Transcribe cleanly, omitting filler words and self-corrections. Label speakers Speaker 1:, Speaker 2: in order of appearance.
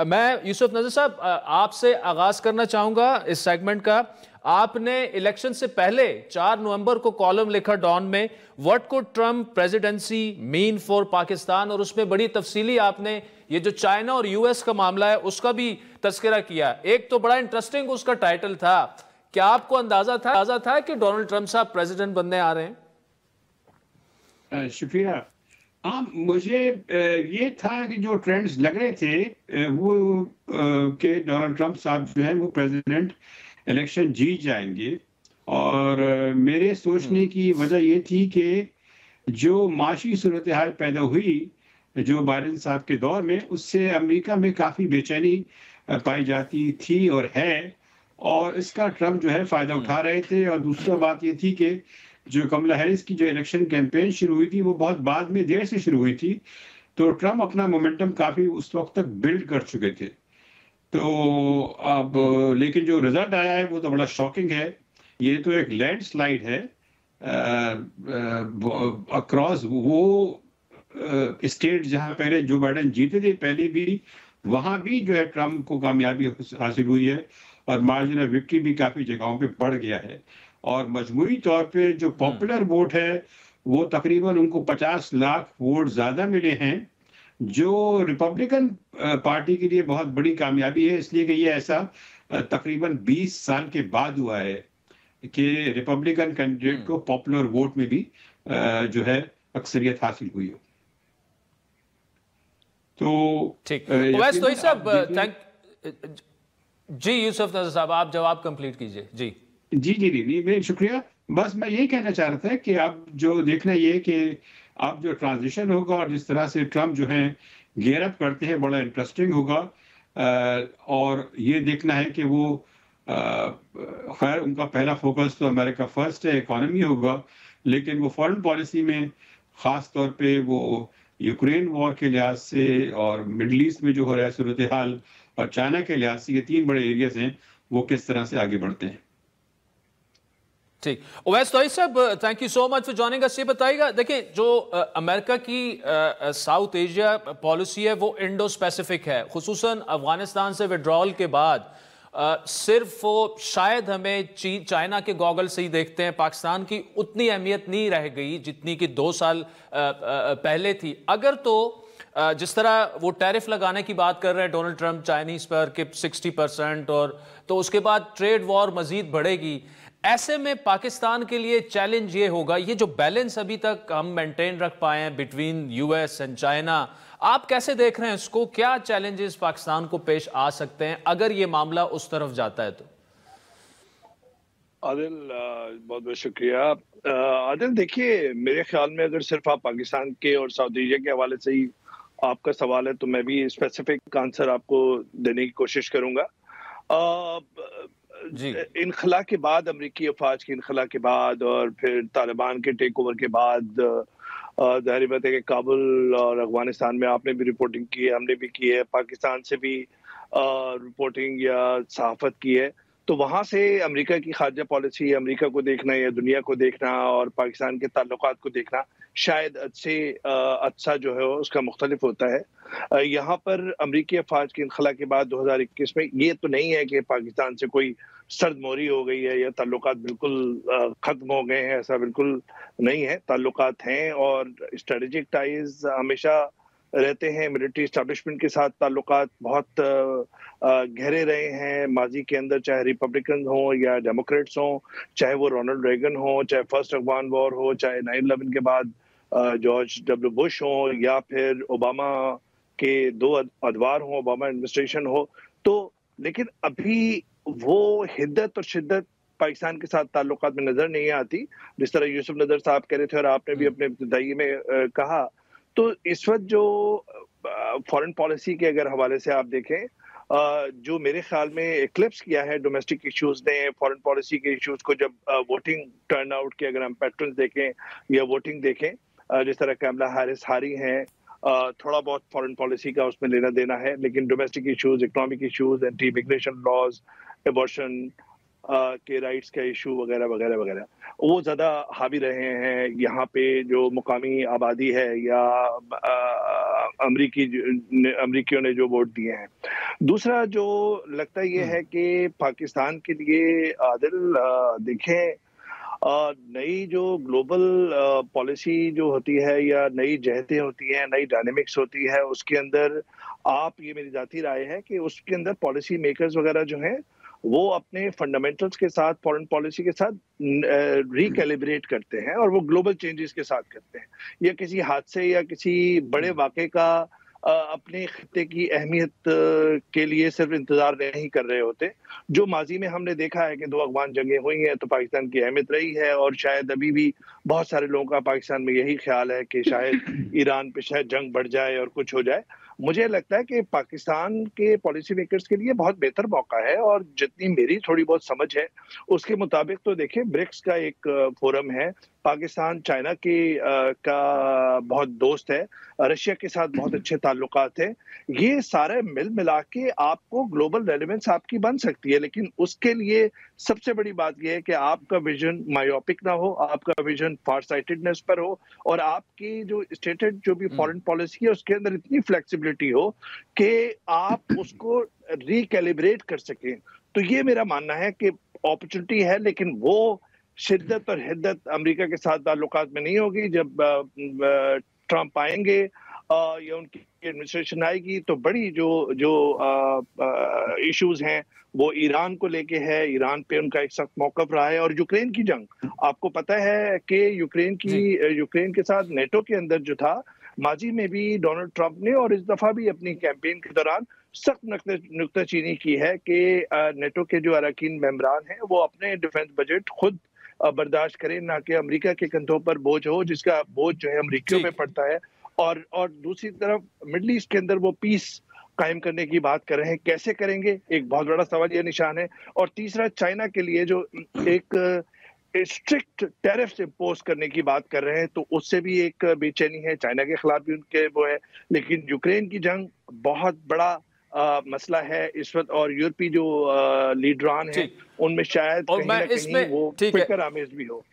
Speaker 1: میں یوسف نذر صاحب آپ سے آغاز کرنا چاہوں گا اس سیگمنٹ کا. آپ نے الیکشن سے پہلے 4 نومبر کو کالم لکھا ڈان میں what could Trump presidency mean for Pakistan, اور اس میں بڑی تفصیلی آپ نے یہ جو چائنا اور یو ایس کا معاملہ ہے اس کا بھی تذکرہ کیا. ایک تو بڑا انٹرسٹنگ اس کا ٹائٹل تھا, کیا آپ کو اندازہ تھا کہ ڈونلڈ ٹرمپ صاحب پریزیڈنٹ بننے آ رہے ہیں؟
Speaker 2: شکریہ. مجھے یہ تھا کہ جو ٹرینڈز لگ رہے تھے وہ کہ ڈونلڈ ٹرمپ صاحب جو ہیں وہ پریزیڈنٹ الیکشن جیت جائیں گے, اور میرے سوچنے کی وجہ یہ تھی کہ جو معاشی صورتحال پیدا ہوئی جو بائیڈن صاحب کے دور میں, اس سے امریکہ میں کافی بے چینی پائی جاتی تھی اور ہے, اور اس کا ٹرمپ جو ہے فائدہ اٹھا رہے تھے. اور دوسرا بات یہ تھی کہ جو کملا ہیرس کی جو الیکشن کیمپین شروع ہوئی تھی وہ بہت بعد میں دیر سے شروع ہوئی تھی, تو ٹرمپ اپنا مومنٹم کافی اس وقت تک بلڈ کر چکے تھے. تو اب لیکن جو رزلٹ آیا ہے وہ تو بڑا شاکنگ ہے. یہ تو ایک لینڈ سلائیڈ ہے اکراس وہ اسٹیٹ جہاں پہلے جو بائیڈن جیتے تھے پہلے بھی, وہاں بھی جو ہے ٹرمپ کو کامیابی حاصل ہوئی ہے, اور مارجن آف وکٹری بھی کافی جگہوں پہ بڑھ گیا ہے. اور مجموعی طور پہ جو پاپولر ووٹ ہے وہ تقریباً ان کو 50 لاکھ ووٹ زیادہ ملے ہیں, جو ریپبلکن پارٹی کے لیے بہت بڑی کامیابی ہے, اس لیے کہ یہ ایسا تقریباً 20 سال کے بعد ہوا ہے کہ ریپبلکن کینڈیڈیٹ کو پاپولر ووٹ میں بھی جو ہے اکثریت حاصل ہوئی ہو. تو
Speaker 1: ٹھیک, اویس توئی صاحب جی یوسف نذر صاحب آپ جواب کمپلیٹ کیجئے. جی
Speaker 2: جی میں شکریہ. بس میں یہی کہنا چاہ رہا تھا کہ اب جو دیکھنا یہ کہ اب جو ٹرانزیشن ہوگا اور جس طرح سے ٹرمپ جو ہیں گیئر اپ کرتے ہیں بڑا انٹرسٹنگ ہوگا, اور یہ دیکھنا ہے کہ وہ خیر ان کا پہلا فوکس تو امریکہ فرسٹ ہے, اکانومی ہوگا, لیکن وہ فارن پالیسی میں خاص طور پہ وہ یوکرین وار کے لحاظ سے اور مڈل ایسٹ میں جو ہو رہا ہے صورتحال اور چائنا کے لحاظ سے, یہ 3 بڑے ایریاز ہیں, وہ کس طرح سے آگے بڑھتے ہیں.
Speaker 1: ٹھیک, اویس توئی صاحب thank you so much for joining اس. یہ بتائیے گا, دیکھیں جو امریکہ کی ساؤتھ ایشیا پالیسی ہے وہ انڈو اسپیسیفک ہے, خصوصاً افغانستان سے وڈرال کے بعد صرف شاید ہمیں چائنا کے گوگل سے ہی دیکھتے ہیں, پاکستان کی اتنی اہمیت نہیں رہ گئی جتنی کہ 2 سال پہلے تھی. اگر تو جس طرح وہ ٹیرف لگانے کی بات کر رہے ہیں ڈونلڈ ٹرمپ چائنیز پر کہ 60%, اور تو اس کے بعد ٹریڈ وار مزید بڑھے گی, ایسے میں پاکستان کے لیے چیلنج یہ ہوگا, یہ جو بیلنس ابھی تک ہم مینٹین رکھ پائے ہیں between U S and China, آپ کیسے دیکھ رہے ہیں اس کو؟ کیا چیلنجز پاکستان کو پیش آ سکتے ہیں اگر یہ معاملہ اس طرف جاتا ہے تو؟
Speaker 3: عادل بہت بہت شکریہ. عادل دیکھیے, میرے خیال میں اگر صرف آپ پاکستان کے اور ساؤتھ ایشیا کے حوالے سے ہی آپ کا سوال ہے تو میں بھی اسپیسیفک آنسر آپ کو دینے کی کوشش کروں گا. انخلا کے بعد, امریکی افواج کے انخلا کے بعد اور پھر طالبان کے ٹیک اوور کے بعد, ظاہر بات ہے کہ کابل اور افغانستان میں آپ نے بھی رپورٹنگ کی ہے, ہم نے بھی کی ہے, پاکستان سے بھی رپورٹنگ یا صحافت کی ہے, تو وہاں سے امریکہ کی خارجہ پالیسی, امریکہ کو دیکھنا یا دنیا کو دیکھنا اور پاکستان کے تعلقات کو دیکھنا شاید اچھا جو ہے اس کا مختلف ہوتا ہے. یہاں پر امریکی افواج کے انخلا کے بعد 2021 میں یہ تو نہیں ہے کہ پاکستان سے کوئی سرد موری ہو گئی ہے یا تعلقات بالکل ختم ہو گئے ہیں, ایسا بالکل نہیں ہے. تعلقات ہیں اور اسٹریٹجک ٹائز ہمیشہ رہتے ہیں. ملٹری اسٹیبلشمنٹ کے ساتھ تعلقات بہت گہرے رہے ہیں ماضی کے اندر, چاہے ریپبلکن ہوں یا ڈیموکریٹس ہوں, چاہے وہ رونلڈ ریگن ہوں, چاہے فرسٹ افغان وار ہو, چاہے 9/11 کے بعد جارج ڈبلیو بش ہوں, یا پھر اوباما کے 2 ادوار ہوں, اوباما ایڈمنسٹریشن ہو. تو لیکن ابھی وہ حدت اور شدت پاکستان کے ساتھ تعلقات میں نظر نہیں آتی جس طرح یوسف نذر صاحب کہہ رہے تھے اور آپ نے بھی اپنے ابتدائی میں کہا. تو اس وقت جو فارن پالیسی کے اگر حوالے سے آپ دیکھیں, جو میرے خیال میں ایکلپس کیا ہے ڈومیسٹک ایشوز نے فارن پالیسی کے ایشوز کو, جب ووٹنگ ٹرن آؤٹ کے اگر ہم پیٹرنز دیکھیں یا ووٹنگ دیکھیں, جس طرح کملا ہیرس ہاری ہیں, تھوڑا بہت فارن پالیسی کا اس میں لینا دینا ہے, لیکن domestic issues, economic issues, anti immigration laws, abortion کے رائٹس کا ایشو وغیرہ وغیرہ وغیرہ وہ زیادہ حاوی رہے ہیں. یہاں پہ جو مقامی آبادی ہے یا امریکیوں نے جو ووٹ دیے ہیں, دوسرا جو لگتا یہ ہے کہ پاکستان کے لیے عادل دیکھیں نئی جو گلوبل پالیسی جو ہوتی ہے یا نئی جہتیں ہوتی ہیں، نئی ڈائنامکس ہوتی ہے، اس کے اندر آپ یہ میری ذاتی رائے ہے کہ اس کے اندر پالیسی میکرز وغیرہ جو ہیں وہ اپنے فنڈامنٹلز کے ساتھ فارن پالیسی کے ساتھ ریکیلیبریٹ کرتے ہیں اور وہ گلوبل چینجز کے ساتھ کرتے ہیں، یا کسی حادثے یا کسی بڑے واقعے کا اپنے خطے کی اہمیت کے لیے صرف انتظار نہیں کر رہے ہوتے. جو ماضی میں ہم نے دیکھا ہے کہ 2 افغان جنگیں ہوئی ہیں تو پاکستان کی اہمیت رہی ہے، اور شاید ابھی بھی بہت سارے لوگوں کا پاکستان میں یہی خیال ہے کہ شاید ایران پہ شاید جنگ بڑھ جائے اور کچھ ہو جائے. مجھے لگتا ہے کہ پاکستان کے پالیسی میکرز کے لیے بہت بہتر موقع ہے، اور جتنی میری تھوڑی بہت سمجھ ہے اس کے مطابق تو دیکھیں برکس کا ایک فورم ہے، پاکستان چائنا کا بہت دوست ہے، رشیا کے ساتھ بہت اچھے تعلقات ہیں. یہ سارے مل ملا کے آپ کو گلوبل ریلیونس آپ کی بن سکتی ہے، لیکن اس کے لیے سب سے بڑی بات یہ ہے کہ آپ کا ویژن مایوپک نہ ہو، آپ کا ویژن فار سائٹڈنس پر ہو، اور آپ کی جو اسٹیٹڈ جو بھی فارن پالیسی ہے اس کے اندر اتنی فلیکسیبلٹی ہو کہ آپ اس کو ریکیلیبریٹ کر سکیں. تو یہ میرا ماننا ہے کہ اپرچونٹی ہے، لیکن وہ شدت اور حدت امریکہ کے ساتھ تعلقات میں نہیں ہوگی. جب ٹرمپ آئیں گے یا ان کی ایڈمنسٹریشن آئے گی تو بڑی جو ایشوز ہیں وہ ایران کو لے کے ہے. ایران پہ ان کا ایک سخت موقف رہا ہے، اور یوکرین کی جنگ آپ کو پتہ ہے کہ یوکرین کے ساتھ نیٹو کے اندر جو تھا، ماضی میں بھی ڈونلڈ ٹرمپ نے اور اس دفعہ بھی اپنی کیمپین کے دوران سخت نکتہ چینی کی ہے کہ نیٹو کے جو اراکین ممبران ہیں وہ اپنے ڈیفنس بجٹ خود برداشت کریں، نہ کہ امریکہ کے کندھوں پر بوجھ ہو، جس کا بوجھ جو ہے امریکیوں پہ پڑتا ہے. اور دوسری طرف مڈل ایسٹ کے اندر وہ پیس قائم کرنے کی بات کر رہے ہیں، کیسے کریں گے ایک بہت بڑا سوال یہ نشان ہے. اور تیسرا چائنا کے لیے جو ایک اسٹرکٹ ٹیرفز امپوز کرنے کی بات کر رہے ہیں تو اس سے بھی ایک بے چینی ہے، چائنا کے خلاف بھی ان کے وہ ہے. لیکن یوکرین کی جنگ بہت بڑا مسئلہ ہے اس وقت، اور یورپی جو لیڈران ہیں ان میں شاید کہیں نہ کہیں وہ فکر آمیز بھی ہو.